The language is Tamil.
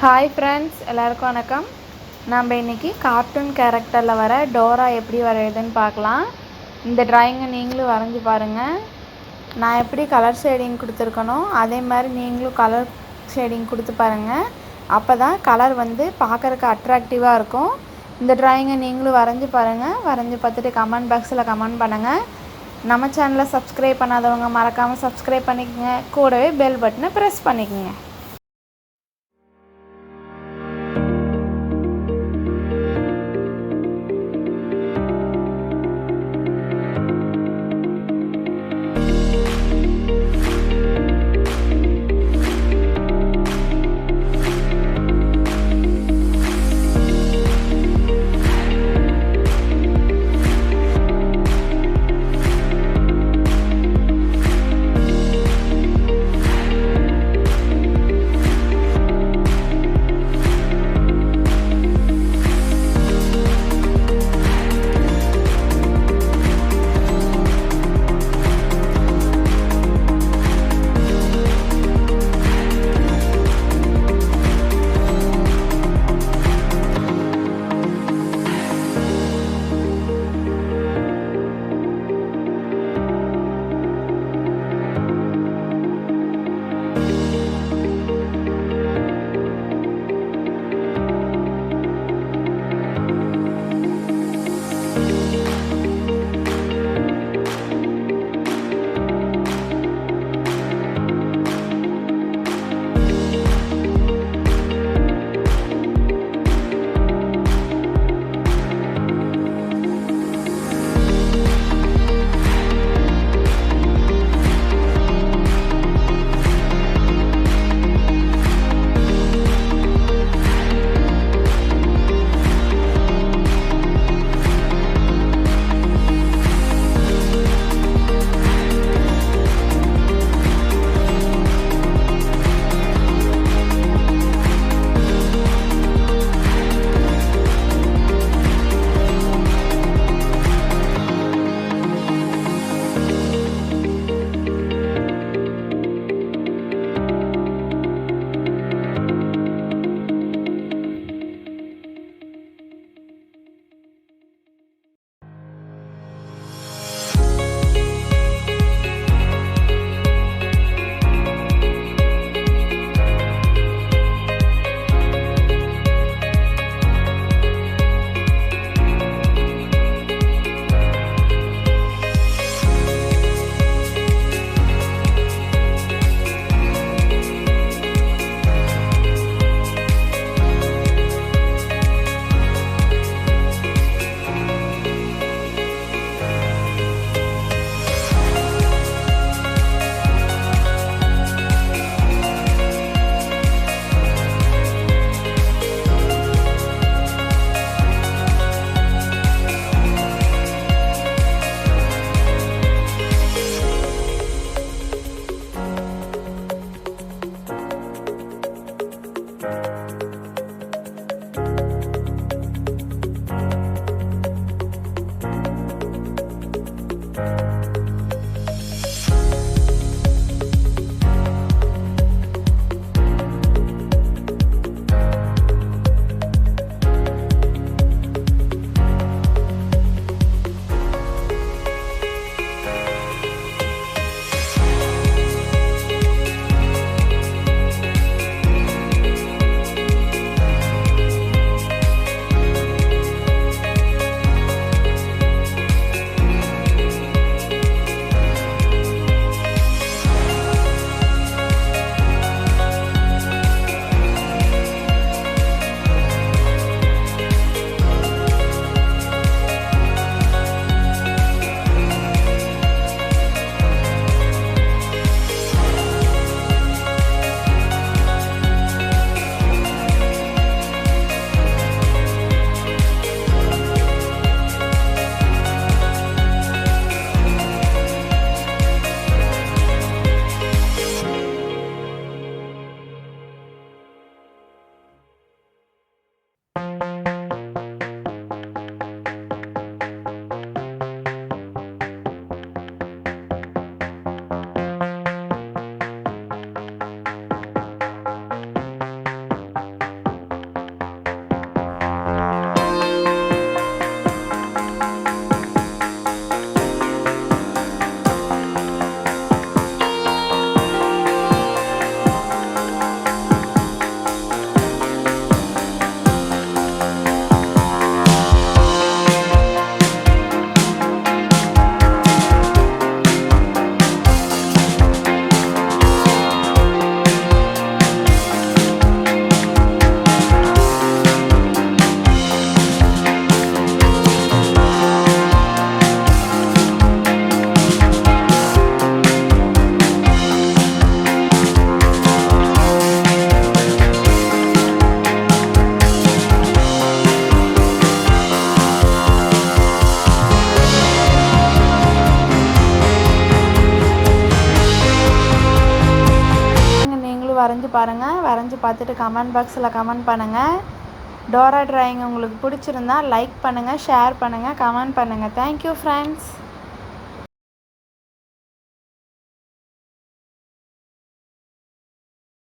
ஹாய் ஃப்ரெண்ட்ஸ், எல்லாருக்கும் வணக்கம். நம்ம இன்றைக்கி கார்ட்டூன் கேரக்டரில் வர டோரா எப்படி வரையுதுன்னு பார்க்கலாம். இந்த ட்ராயிங்கை நீங்களும் வரைஞ்சி பாருங்கள். நான் எப்படி கலர் ஷேடிங் கொடுத்துருக்கனோ அதே மாதிரி நீங்களும் கலர் ஷேடிங் கொடுத்து பாருங்கள். அப்போ தான் கலர் பார்க்குறக்கு அட்ராக்டிவாக இருக்கும். இந்த ட்ராயிங்கை நீங்களும் வரைஞ்சி பாருங்கள். வரைஞ்சி பார்த்துட்டு கமெண்ட் பாக்ஸில் கமெண்ட் பண்ணுங்கள். நம்ம சேனலை சப்ஸ்கிரைப் பண்ணாதவங்க மறக்காமல் சப்ஸ்கிரைப் பண்ணிக்கோங்க. கூடவே பெல் பட்டனை ப்ரெஸ் பண்ணிக்கோங்க. நீங்களும் வரைஞ்சி பாருங்கள். வரைஞ்சி பார்த்துட்டு கமெண்ட் பாக்ஸில் கமெண்ட் பண்ணுங்கள். டோரா டிராயிங் உங்களுக்கு பிடிச்சிருந்தா லைக் பண்ணுங்கள், ஷேர் பண்ணுங்கள், கமெண்ட் பண்ணுங்கள். Thank you friends.